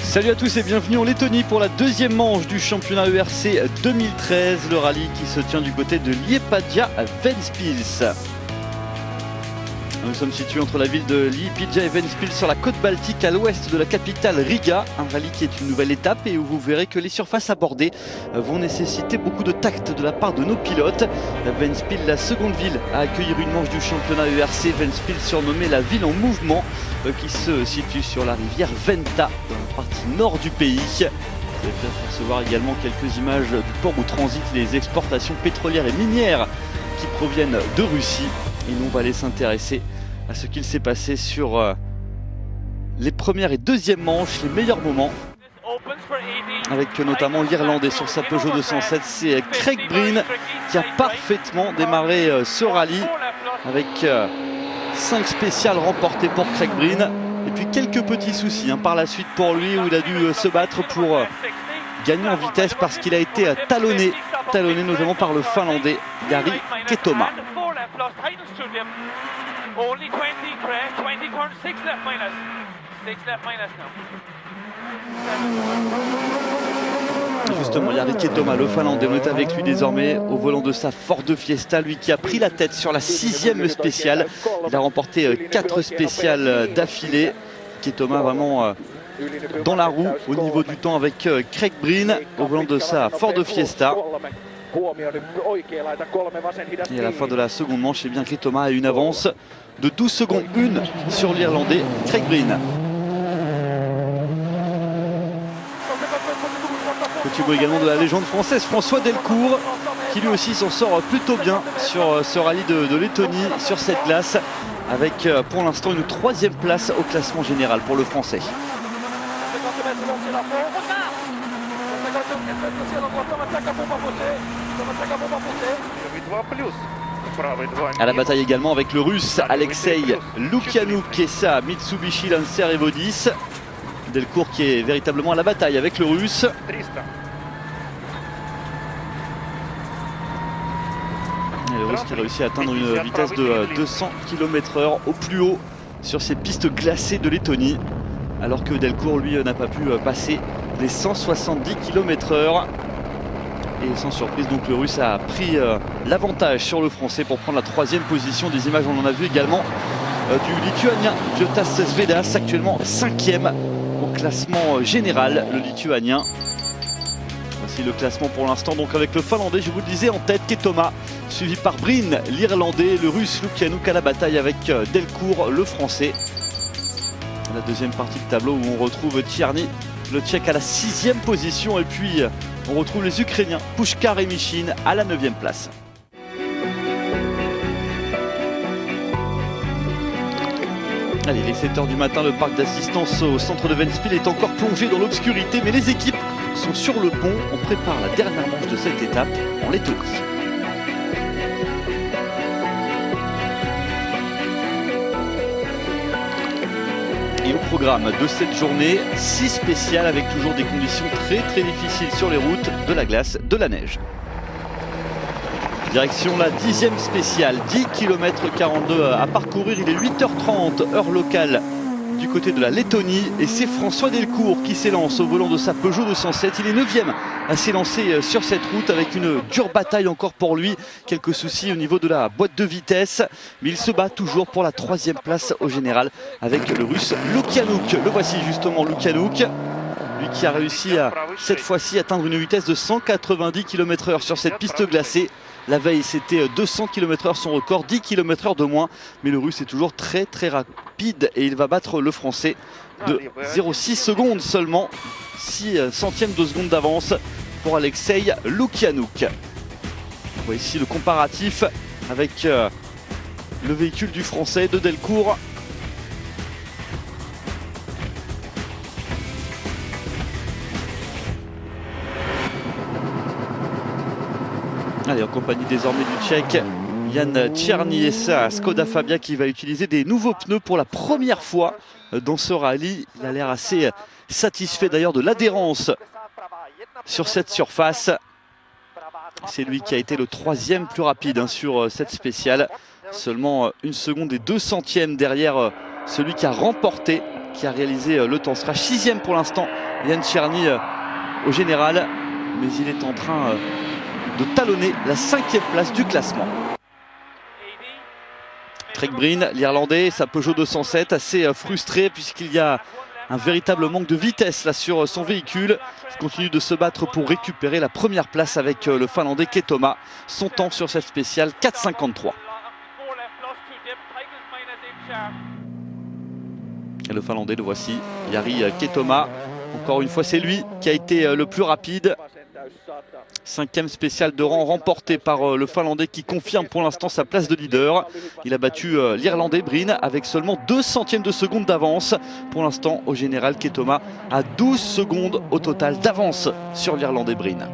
Salut à tous et bienvenue en Lettonie pour la deuxième manche du championnat ERC 2013, le rallye qui se tient du côté de Liepāja à Ventspils. Nous sommes situés entre la ville de Liepāja et Ventspils sur la côte baltique à l'ouest de la capitale Riga. Un rallye qui est une nouvelle étape et où vous verrez que les surfaces abordées vont nécessiter beaucoup de tact de la part de nos pilotes. Ventspils, la seconde ville à accueillir une manche du championnat ERC. Ventspils surnommée la ville en mouvement qui se situe sur la rivière Venta dans la partie nord du pays. Vous allez peut-être recevoir également quelques images du port où transitent les exportations pétrolières et minières qui proviennent de Russie. Et nous on va aller s'intéresser à ce qu'il s'est passé sur les premières et deuxièmes manches, les meilleurs moments. Avec notamment l'Irlandais sur sa Peugeot 207, c'est Craig Breen qui a parfaitement démarré ce rallye avec 5 spéciales remportées pour Craig Breen. Et puis quelques petits soucis par la suite pour lui où il a dû se battre pour gagner en vitesse parce qu'il a été talonné notamment par le Finlandais Jari Ketoma. Justement, Jari Ketoma, le Finlandais, on est avec lui désormais au volant de sa Ford Fiesta, lui qui a pris la tête sur la 6e spéciale. Il a remporté 4 spéciales d'affilée. Ketoma vraiment dans la roue au niveau du temps avec Craig Breen au volant de sa Ford Fiesta. Et à la fin de la seconde manche, eh bien, Ketoma a une avance de 12 secondes 1 sur l'Irlandais Craig Breen. Petit mot également de la légende française François Delcourt qui lui aussi s'en sort plutôt bien sur ce rallye de Lettonie sur cette glace avec pour l'instant une 3e place au classement général pour le français. À la bataille également avec le russe Alexei Lukianouk et sa Mitsubishi Lancer Evo 10. Delcourt qui est véritablement à la bataille avec le russe. Et le russe qui réussit à atteindre une vitesse de 200 km/h au plus haut sur ces pistes glacées de Lettonie. Alors que Delcourt lui n'a pas pu passer les 170 km/h. Et sans surprise donc le russe a pris l'avantage sur le français pour prendre la 3e position. Des images on en a vu également du lituanien Viotas Svedas, actuellement 5e au classement général, le lituanien. Voici le classement pour l'instant donc avec le finlandais, je vous le disais, en tête Ketoma, suivi par Breen l'irlandais, le russe Lukianouk à la bataille avec Delcourt le français. La deuxième partie de tableau où on retrouve Tcherny, le tchèque à la 6e position et puis on retrouve les Ukrainiens Pushkar et Mishin à la 9e place. Allez, il est 7 h du matin, le parc d'assistance au centre de Ventspils est encore plongé dans l'obscurité, mais les équipes sont sur le pont. On prépare la dernière manche de cette étape en Lettonie. Et au programme de cette journée, 6 spéciales avec toujours des conditions très difficiles sur les routes, de la glace, de la neige. Direction la 10e spéciale, 10 km 42 à parcourir, il est 8 h 30 heure locale du côté de la Lettonie et c'est François Delcourt qui s'élance au volant de sa Peugeot 207. Il est 9e à s'élancer sur cette route avec une dure bataille encore pour lui. Quelques soucis au niveau de la boîte de vitesse, mais il se bat toujours pour la 3e place au général avec le russe Lukianouk. Le voici justement Lukianouk, lui qui a réussi à cette fois-ci atteindre une vitesse de 190 km/h sur cette piste glacée. La veille c'était 200 km/h son record, 10 km/h de moins, mais le russe est toujours très rapide et il va battre le français de 0,6 secondes seulement, 6 centièmes de seconde d'avance pour Alexei Lukianouk. On voit ici le comparatif avec le véhicule du français de Delcourt. Allez, en compagnie désormais du Tchèque Jan Tcherny et sa Skoda Fabia qui va utiliser des nouveaux pneus pour la première fois dans ce rallye. Il a l'air assez satisfait d'ailleurs de l'adhérence sur cette surface. C'est lui qui a été le 3e plus rapide sur cette spéciale. Seulement 1 seconde et 2 centièmes derrière celui qui a remporté, qui a réalisé le temps. Sera 6e pour l'instant, Yann Tcherny au général, mais il est en train de talonner la 5e place du classement. Craig Breen, l'Irlandais, sa Peugeot 207, assez frustré puisqu'il y a un véritable manque de vitesse là sur son véhicule. Il continue de se battre pour récupérer la première place avec le Finlandais Ketoma. Son temps sur cette spéciale, 4,53. Et le Finlandais, le voici, Jari Ketoma. Encore une fois, c'est lui qui a été le plus rapide. 5e spécial de rang remporté par le Finlandais qui confirme pour l'instant sa place de leader. Il a battu l'Irlandais Breen avec seulement 2 centièmes de seconde d'avance. Pour l'instant, au général, Ketoma a 12 secondes au total d'avance sur l'Irlandais Breen.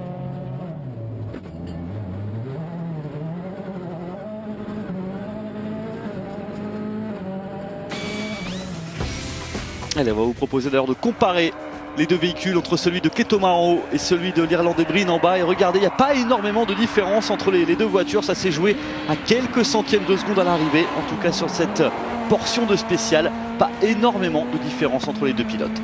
Allez, on va vous proposer d'ailleurs de comparer les deux véhicules, entre celui de Ketoma en haut et celui de l'Irlandais Breen en bas. Et regardez, il n'y a pas énormément de différence entre les deux voitures. Ça s'est joué à quelques centièmes de seconde à l'arrivée. En tout cas sur cette portion de spécial, pas énormément de différence entre les deux pilotes.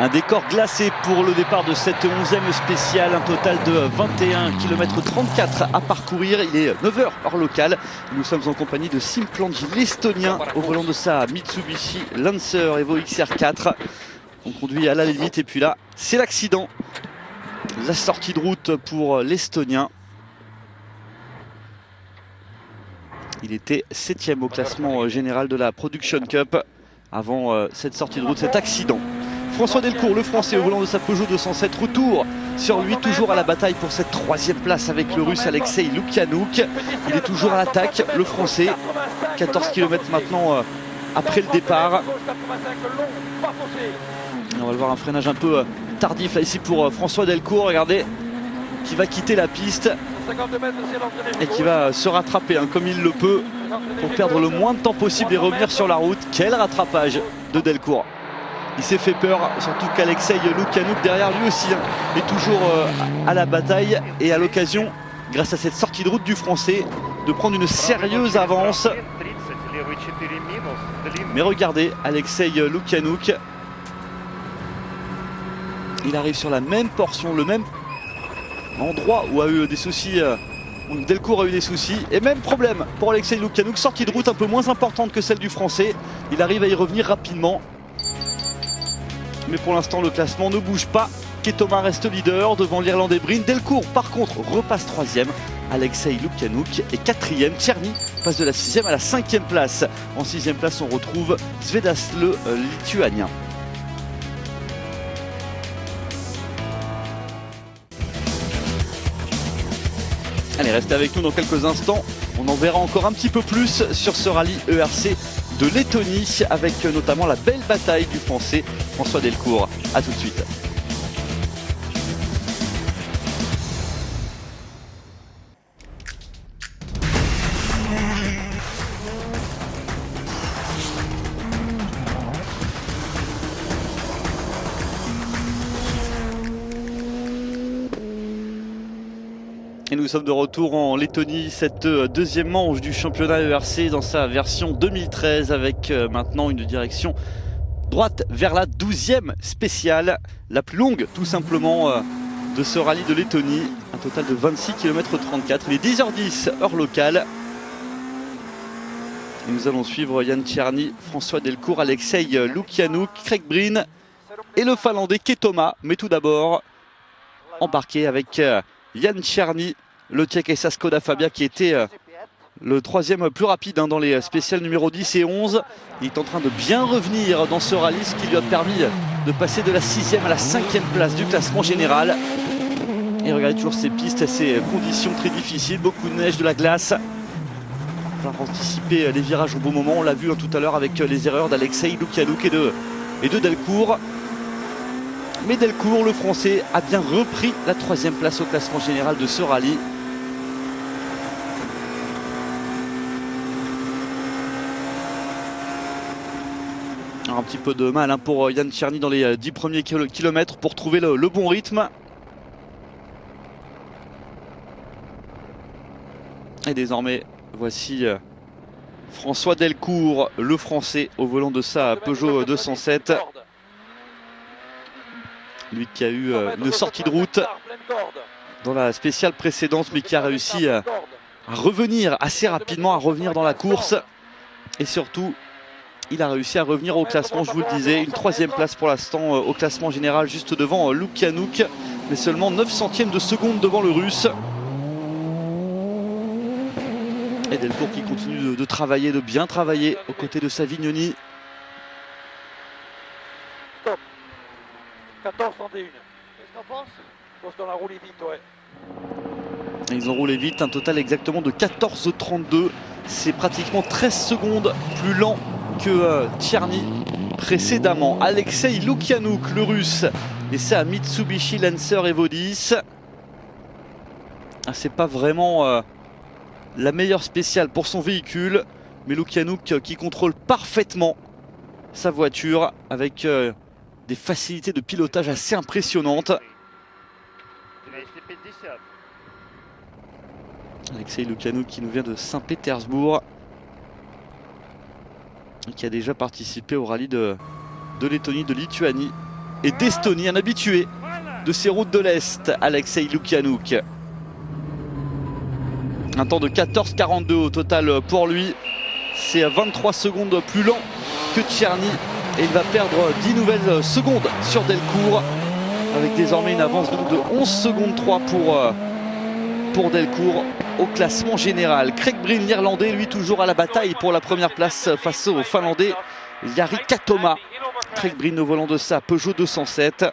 Un décor glacé pour le départ de cette 11e spéciale, un total de 21 km 34 à parcourir. Il est 9h heure locale. Nous sommes en compagnie de Siim Planji, l'Estonien, au volant de sa Mitsubishi Lancer Evo XR4. On conduit à la limite et puis là, c'est l'accident. La sortie de route pour l'Estonien. Il était 7e au classement général de la Production Cup avant cette sortie de route, cet accident. François Delcourt, le Français, au volant de sa Peugeot 207, retour sur lui, toujours à la bataille pour cette 3e place avec le Russe Alexei Lukianouk. Il est toujours à l'attaque, le Français, 14 km maintenant après le départ. On va le voir, un freinage un peu tardif là ici pour François Delcourt, regardez, qui va quitter la piste et qui va se rattraper comme il le peut pour perdre le moins de temps possible et revenir sur la route. Quel rattrapage de Delcourt! Il s'est fait peur, surtout qu'Alexei Lukianouk derrière lui aussi est toujours à la bataille et à l'occasion, grâce à cette sortie de route du Français, de prendre une sérieuse avance. Mais regardez, Alexei Lukianouk, il arrive sur la même portion, le même endroit où a eu des soucis, où Delcourt a eu des soucis. Et même problème pour Alexei Lukianouk, sortie de route un peu moins importante que celle du Français. Il arrive à y revenir rapidement. Mais pour l'instant, le classement ne bouge pas. Ketoma reste leader devant l'Irlandais Breen. Delcourt, par contre, repasse 3e. Alexei Lukianouk est 4e. Tcherny passe de la 6e à la 5e place. En 6e place, on retrouve Svedas, le Lituanien. Allez, restez avec nous dans quelques instants. On en verra encore un petit peu plus sur ce rallye ERC de Lettonie, avec notamment la belle bataille du Français François Delcourt. A tout de suite. Et nous sommes de retour en Lettonie, cette deuxième manche du championnat ERC dans sa version 2013 avec maintenant une direction droite vers la 12e spéciale, la plus longue tout simplement de ce rallye de Lettonie, un total de 26 km 34, il est 10h10 heure locale. Et nous allons suivre Yann Tcherny, François Delcourt, Alexei Lukianouk, Craig Breen et le Finlandais Ketoma. Mais tout d'abord, embarqué avec Yann Tcherny, le Tchèque et sa Skoda Fabia qui était le 3e plus rapide dans les spéciales numéro 10 et 11. Il est en train de bien revenir dans ce rallye, ce qui lui a permis de passer de la 6e à la 5e place du classement général. Et regardez toujours ces pistes, ces conditions très difficiles, beaucoup de neige, de la glace. va anticiper les virages au bon moment. On l'a vu tout à l'heure avec les erreurs d'Alexei Lukianouk et de Delcourt. Mais Delcourt, le français, a bien repris la 3e place au classement général de ce rallye. Un petit peu de mal pour Yann Tierny dans les 10 premiers kilomètres pour trouver le bon rythme. Et désormais, voici François Delcourt, le français, au volant de sa Peugeot 207. Lui qui a eu une sortie de route dans la spéciale précédente, mais qui a réussi à revenir assez rapidement, à revenir dans la course. Et surtout, il a réussi à revenir au classement, je vous le disais, une 3e place pour l'instant au classement général, juste devant Lukianouk, mais seulement 9 centièmes de seconde devant le Russe. Et Delcourt qui continue de travailler, de bien travailler aux côtés de Savignoni. 14-31. Qu'est-ce qu'on pense? Je pense qu'on a roulé vite, ouais. Ils ont roulé vite, un total exactement de 14,32. C'est pratiquement 13 secondes plus lent que Tierny précédemment. Alexei Lukianouk, le russe, et c'est à Mitsubishi Lancer Evo 10. C'est pas vraiment la meilleure spéciale pour son véhicule, mais Lukianouk qui contrôle parfaitement sa voiture avec des facilités de pilotage assez impressionnantes. Alexei Lukianouk qui nous vient de Saint-Pétersbourg, qui a déjà participé au rallye de Lettonie, de Lituanie et d'Estonie, un habitué de ces routes de l'Est, Alexei Lukianouk. Un temps de 14,42 au total pour lui. C'est 23 secondes plus lent que Tierny et il va perdre 10 nouvelles secondes sur Delcourt, avec désormais une avance donc de 11 secondes 3 pour Delcourt au classement général. Craig Breen, l'Irlandais, lui toujours à la bataille pour la première place face au Finlandais Jari Katoma. Craig Breen au volant de sa Peugeot 207.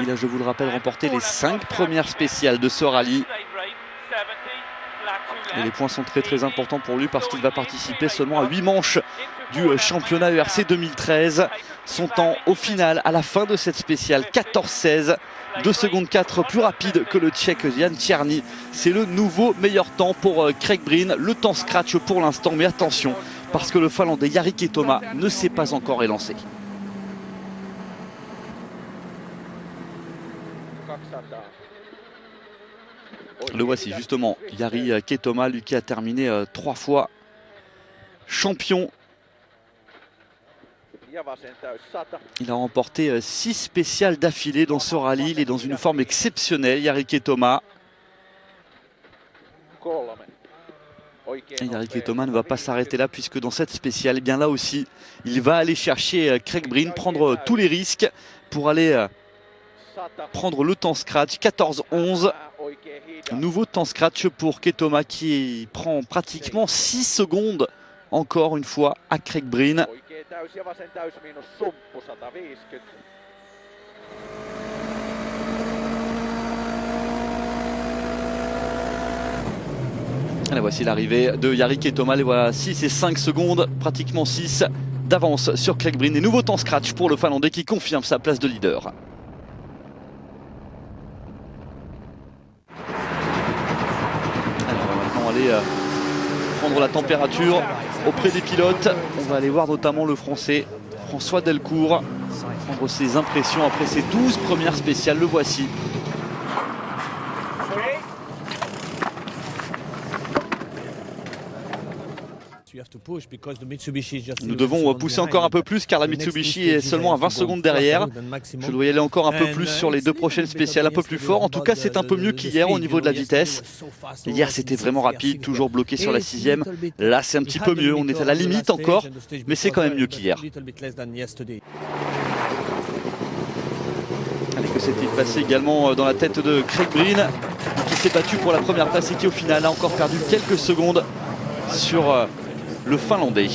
Il a, je vous le rappelle, remporté les 5 premières spéciales de ce rallye. Et les points sont très importants pour lui parce qu'il va participer seulement à 8 manches du championnat ERC 2013. Son temps au final, à la fin de cette spéciale, 14,16. 2 secondes 4 plus rapide que le Tchèque Yann Tierny. C'est le nouveau meilleur temps pour Craig Breen. Le temps scratch pour l'instant, mais attention, parce que le Finlandais Jari Katoma ne s'est pas encore élancé. Le voici justement, Jari Katoma, lui qui a terminé 3 fois champion. Il a remporté 6 spéciales d'affilée dans ce rallye. Il est dans une forme exceptionnelle, Jari Katoma. Et Jari Katoma ne va pas s'arrêter là, puisque dans cette spéciale, eh bien là aussi, il va aller chercher Craig Breen, prendre tous les risques pour aller prendre le temps scratch. 14,11. Nouveau temps scratch pour Katoma qui prend pratiquement 6 secondes encore une fois à Craig Breen. Allez, voici l'arrivée de Jari Katoma. Les voilà 6 et 5 secondes, pratiquement 6 d'avance sur Craig Breen. Et nouveau temps scratch pour le Finlandais qui confirme sa place de leader. Aller prendre la température auprès des pilotes. On va aller voir notamment le français François Delcourt prendre ses impressions après ses 12 premières spéciales. Le voici. Nous devons pousser encore un peu plus car la Mitsubishi est seulement à 20 secondes derrière. Je dois y aller encore un peu plus sur les 2 prochaines spéciales, un peu plus fort. En tout cas, c'est un peu mieux qu'hier au niveau de la vitesse. Hier, c'était vraiment rapide, toujours bloqué sur la 6e. Là, c'est un petit peu mieux. On est à la limite encore, mais c'est quand même mieux qu'hier. Allez, que s'est-il passé également dans la tête de Craig Breen, qui s'est battu pour la première place et qui, au final, a encore perdu quelques secondes sur le Finlandais.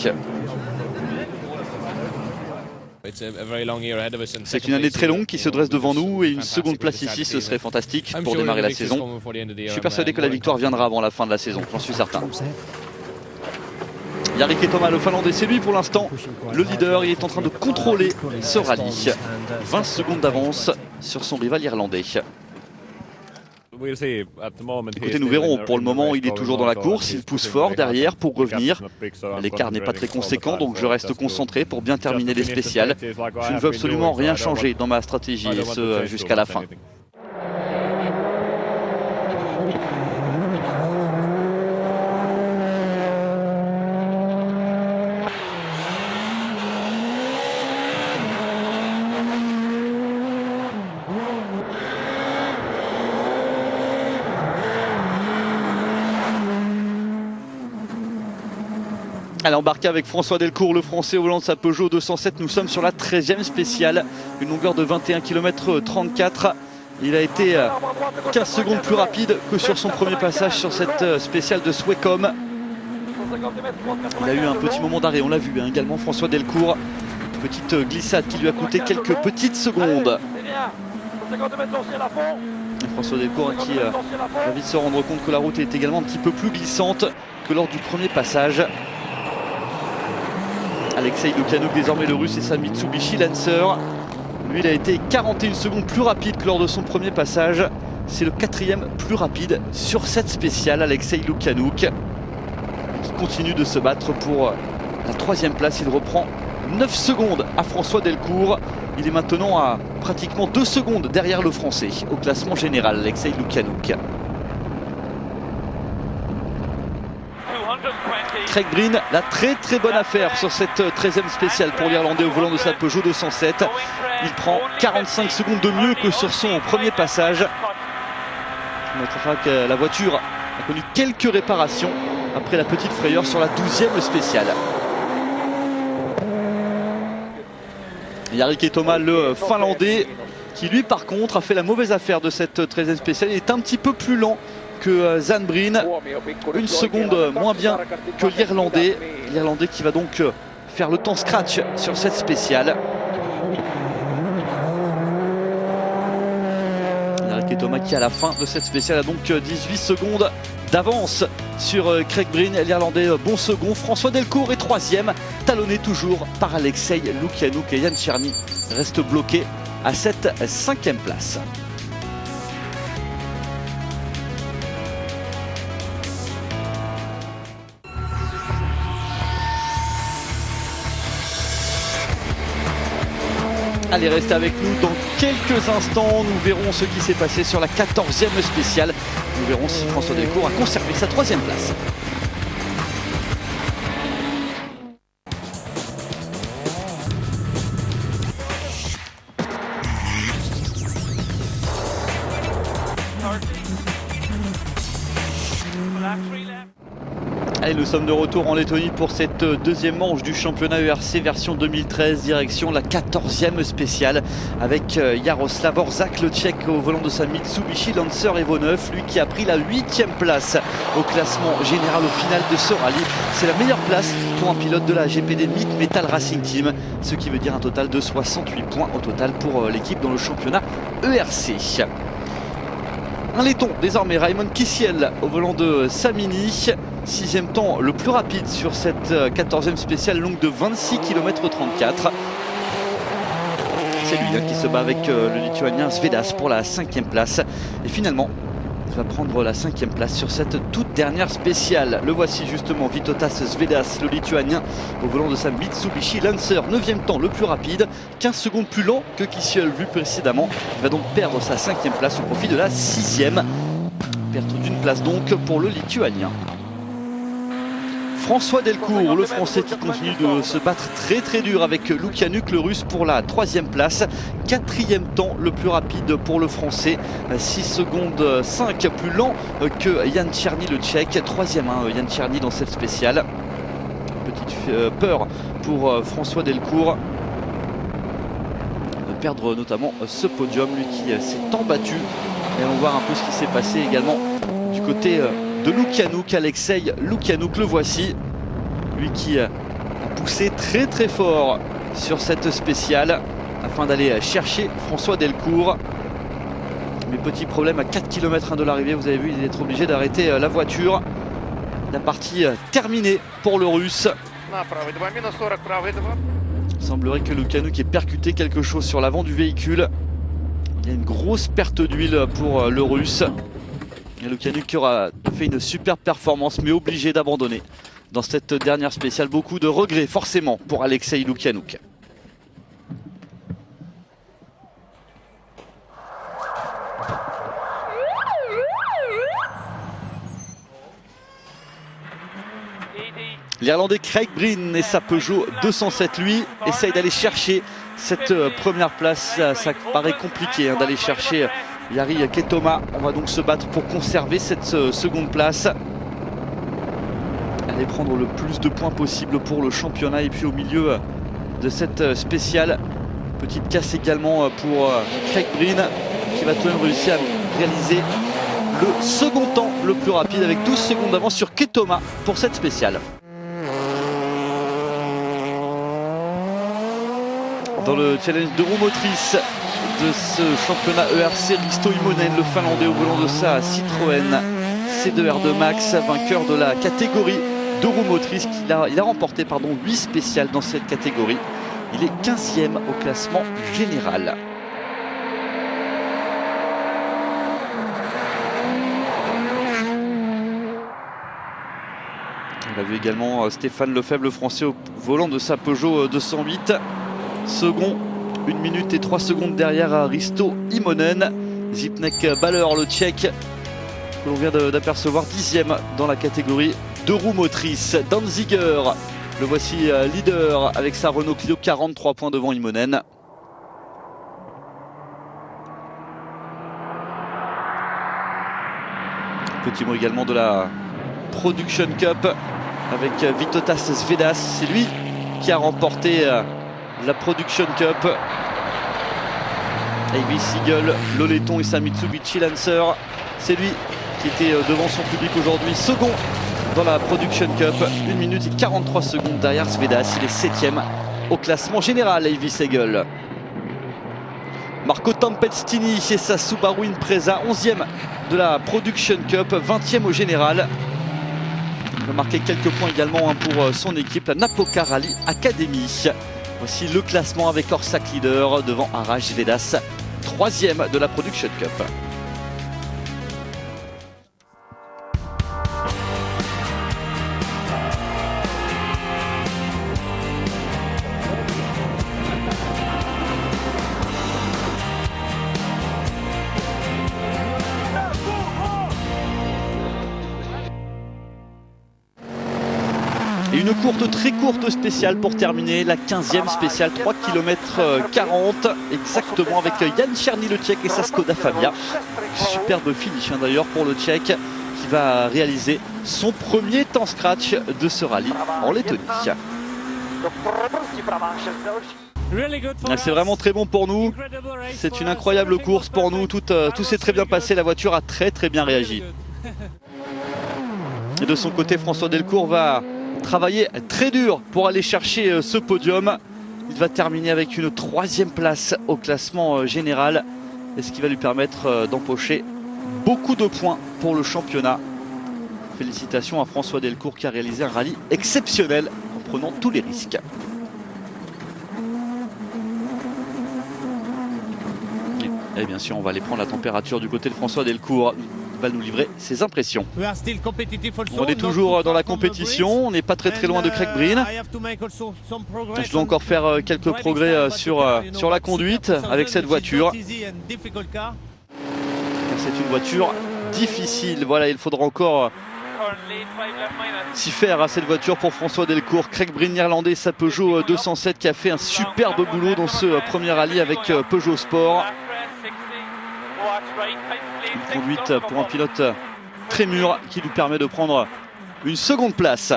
C'est une année très longue qui se dresse devant nous et une seconde place ici, ce serait fantastique pour démarrer la saison. Je suis persuadé que la victoire viendra avant la fin de la saison, j'en suis certain. Jari Keitomaa, le Finlandais, c'est lui pour l'instant le leader. Il est en train de contrôler ce rallye. 20 secondes d'avance sur son rival irlandais. Écoutez, nous verrons. Pour le moment, il est toujours dans la course. Il pousse fort derrière pour revenir. L'écart n'est pas très conséquent, donc je reste concentré pour bien terminer les spéciales. Je ne veux absolument rien changer dans ma stratégie, et ce jusqu'à la fin. Allez, embarqué avec François Delcourt, le Français au volant de sa Peugeot 207. Nous sommes sur la 13e spéciale, une longueur de 21 km 34. Il a été 15 secondes plus rapide que sur son premier passage sur cette spéciale de Swecom. Il a eu un petit moment d'arrêt, on l'a vu également François Delcourt. Petite glissade qui lui a coûté quelques petites secondes. Et François Delcourt qui va vite se rendre compte que la route est également un petit peu plus glissante que lors du premier passage. Alexei Lukyanuk, désormais le russe, et sa Mitsubishi Lancer. Lui, il a été 41 secondes plus rapide que lors de son premier passage. C'est le 4e plus rapide sur cette spéciale, Alexei Lukyanuk, qui continue de se battre pour la 3e place. Il reprend 9 secondes à François Delcourt. Il est maintenant à pratiquement 2 secondes derrière le Français au classement général, Alexei Lukyanuk. Craig Breen, la très bonne affaire sur cette 13e spéciale pour l'Irlandais au volant de sa Peugeot 207. Il prend 45 secondes de mieux que sur son premier passage. On notera que la voiture a connu quelques réparations après la petite frayeur sur la 12e spéciale. Jari Keitomaa, le Finlandais, qui lui par contre a fait la mauvaise affaire de cette 13e spéciale. Il est un petit peu plus lent que Zan Breen, 1 seconde moins bien que l'Irlandais. L'Irlandais qui va donc faire le temps scratch sur cette spéciale. Jari Keitomaa qui à la fin de cette spéciale a donc 18 secondes d'avance sur Craig Breen. L'Irlandais bon second, François Delcourt est 3e, talonné toujours par Alexei Lukyanuk, et Jan Černý reste bloqué à cette 5e place. Allez, restez avec nous dans quelques instants. Nous verrons ce qui s'est passé sur la 14e spéciale. Nous verrons si François Delcourt a conservé sa 3e place. Allez, nous sommes de retour en Lettonie pour cette deuxième manche du championnat ERC version 2013, direction la 14e spéciale avec Jaroslav Orzak, le Tchèque, au volant de sa Mitsubishi Lancer Evo 9, lui qui a pris la 8e place au classement général au final de ce rallye. C'est la meilleure place pour un pilote de la GPD MIC Metal Racing Team, ce qui veut dire un total de 68 points au total pour l'équipe dans le championnat ERC. Un laiton désormais, Raimond Kisiel au volant de sa Mini. 6e temps le plus rapide sur cette 14e spéciale longue de 26 km 34. C'est lui qui se bat avec le Lituanien Svedas pour la 5e place. Et finalement, il va prendre la 5e place sur cette toute dernière spéciale. Le voici justement, Vytautas Svedas, le Lituanien, au volant de sa Mitsubishi Lancer. 9e temps le plus rapide, 15 secondes plus lent que Kisiel vu précédemment. Il va donc perdre sa 5e place au profit de la 6e. Perte d'une place donc pour le Lituanien. François Delcourt, le Français, qui continue de se battre très dur avec Lukyanuk, le Russe, pour la 3e place. 4e temps le plus rapide pour le Français, 6 secondes 5 plus lent que Jan Černý, le Tchèque. 3e Jan Černý dans cette spéciale. Petite peur pour François Delcourt de perdre notamment ce podium, lui qui s'est tant battu. Et on va voir un peu ce qui s'est passé également du côté de Lukyanuk. Alexei Lukyanuk, le voici, lui qui a poussé très fort sur cette spéciale afin d'aller chercher François Delcourt. Mais petit problème à 4 km de l'arrivée, vous avez vu, il va être obligé d'arrêter la voiture. La partie terminée pour le Russe. Il semblerait que Lukjanuk ait percuté quelque chose sur l'avant du véhicule. Il y a une grosse perte d'huile pour le Russe. Et Lukjanuk qui aura fait une super performance mais obligé d'abandonner dans cette dernière spéciale. Beaucoup de regrets forcément pour Alexei Lukjanuk. L'Irlandais Craig Breen et sa Peugeot 207, lui, essaye d'aller chercher cette première place. Ça paraît compliqué d'aller chercher Jari Ketoma. On va donc se battre pour conserver cette seconde place. Aller prendre le plus de points possible pour le championnat. Et puis au milieu de cette spéciale, petite casse également pour Craig Breen qui va tout de même réussir à réaliser le second temps le plus rapide avec 12 secondes d'avance sur Ketoma pour cette spéciale. Dans le challenge de roue motrice de ce championnat ERC, Risto Immonen, le Finlandais au volant de sa Citroën C2R2 Max, vainqueur de la catégorie de roue motrice. Il a remporté 8 spéciales dans cette catégorie. Il est 15e au classement général. On a vu également Stéphane Lefebvre, le Français, au volant de sa Peugeot 208. Second, 1 minute et 3 secondes derrière Risto Immonen. Zipnek Baller, le Tchèque, que l'on vient d'apercevoir 10e dans la catégorie de roues motrices. Danziger, le voici leader avec sa Renault Clio, 43 points devant Immonen. Petit mot également de la Production Cup avec Vytautas Svedas. C'est lui qui a remporté la Production Cup. Avi Siegel, l'Oleton et sa Mitsubishi Lancer. C'est lui qui était devant son public aujourd'hui, second dans la Production Cup. 1 minute et 43 secondes derrière Svedas. Il est 7e au classement général, Avi Siegel. Marco Tempestini et sa Subaru Impreza, 11e de la Production Cup, 20e au général. Il va marquer quelques points également pour son équipe, la Napoca Rally Academy. Voici le classement avec Orsak leader devant Arash Svedas, 3e de la Production Cup. Et une très courte spéciale pour terminer, la 15e spéciale, 3 km 40 exactement, avec Jan Černý, le Tchèque, et sa Skoda Fabia. Superbe finish d'ailleurs pour le Tchèque qui va réaliser son premier temps scratch de ce rallye en Lettonie. C'est vraiment très bon pour nous, c'est une incroyable course pour nous, tout s'est très bien passé, la voiture a très bien réagi. Et de son côté, François Delcourt va travailler très dur pour aller chercher ce podium. Il va terminer avec une 3e place au classement général, et ce qui va lui permettre d'empocher beaucoup de points pour le championnat. Félicitations à François Delcourt qui a réalisé un rallye exceptionnel en prenant tous les risques. Et bien sûr, on va aller prendre la température du côté de François Delcourt. Il va nous livrer ses impressions. On est toujours dans la compétition, on n'est pas très loin de Craig Breen. Je dois encore faire quelques progrès sur la conduite avec cette voiture. C'est une voiture difficile, voilà, il faudra encore s'y faire à cette voiture pour François Delcourt. Craig Breen, irlandais, sa Peugeot 207 qui a fait un superbe boulot dans ce premier rallye avec Peugeot Sport. Une conduite pour un pilote très mûr qui lui permet de prendre une seconde place.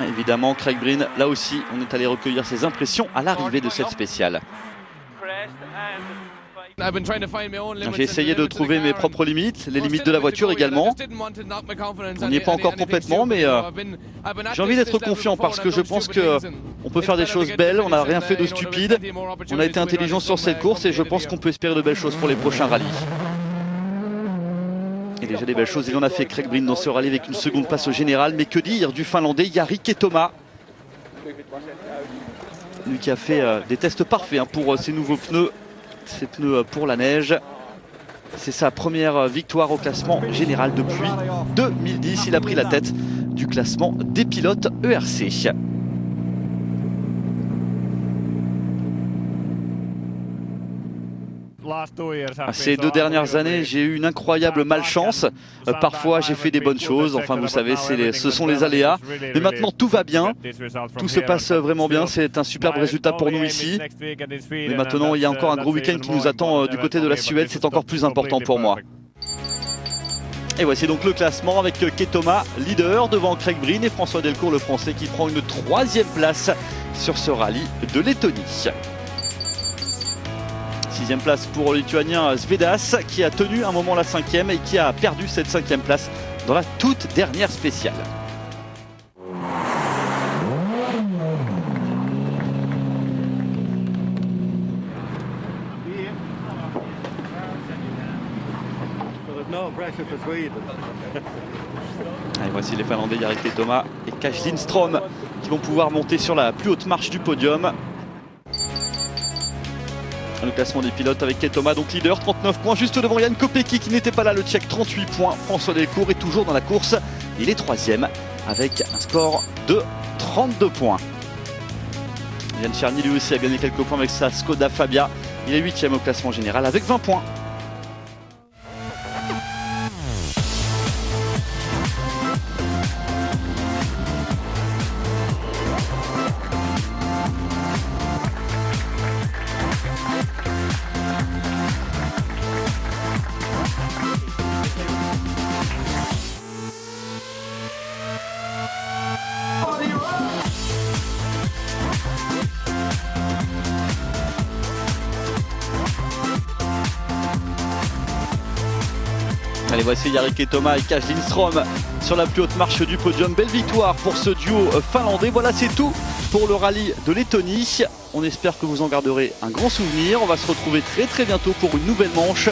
Évidemment, Craig Breen, là aussi, on est allé recueillir ses impressions à l'arrivée de cette spéciale. J'ai essayé de trouver mes propres limites, les limites de la voiture également. On n'y est pas encore complètement, mais j'ai envie d'être confiant parce que je pense qu'on peut faire des choses belles, on n'a rien fait de stupide, on a été intelligent sur cette course et je pense qu'on peut espérer de belles choses pour les prochains rallyes. Et déjà des belles choses, il en a fait Craig Breen dans ce rallye avec une seconde place au général, mais que dire du Finlandais Jari Ketoma, lui qui a fait des tests parfaits pour ses nouveaux pneus. Ces pneus pour la neige. C'est sa première victoire au classement général depuis 2010. Il a pris la tête du classement des pilotes ERC. Ces 2 dernières années, j'ai eu une incroyable malchance. Parfois, j'ai fait des bonnes choses. Enfin, vous savez, ce sont les aléas. Mais maintenant, tout va bien. Tout se passe vraiment bien. C'est un superbe résultat pour nous ici. Mais maintenant, il y a encore un gros week-end qui nous attend du côté de la Suède. C'est encore plus important pour moi. Et voici donc le classement avec Ketoma leader devant Craig Breen et François Delcourt, le Français, qui prend une 3e place sur ce rallye de Lettonie. 6e place pour le Lituanien Svedas qui a tenu un moment la 5e et qui a perdu cette 5e place dans la toute dernière spéciale. Et voici les Finlandais Jari Ketoma et Kaj Lindström qui vont pouvoir monter sur la plus haute marche du podium. Le classement des pilotes avec Ketoma donc leader, 39 points, juste devant Jan Kopecky qui n'était pas là, le Tchèque 38 points. François Delcourt est toujours dans la course, il est 3e avec un score de 32 points. Yann Tcherny lui aussi a gagné quelques points avec sa Skoda Fabia, il est 8e au classement général avec 20 points. Allez, voici Jari Ketoma et Kaj Lindström sur la plus haute marche du podium. Belle victoire pour ce duo finlandais. Voilà, c'est tout pour le rallye de Lettonie. On espère que vous en garderez un grand souvenir. On va se retrouver très bientôt pour une nouvelle manche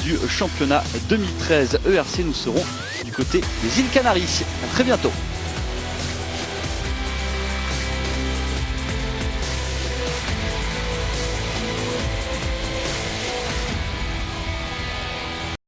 du championnat 2013 ERC. Nous serons du côté des îles Canaries. À très bientôt.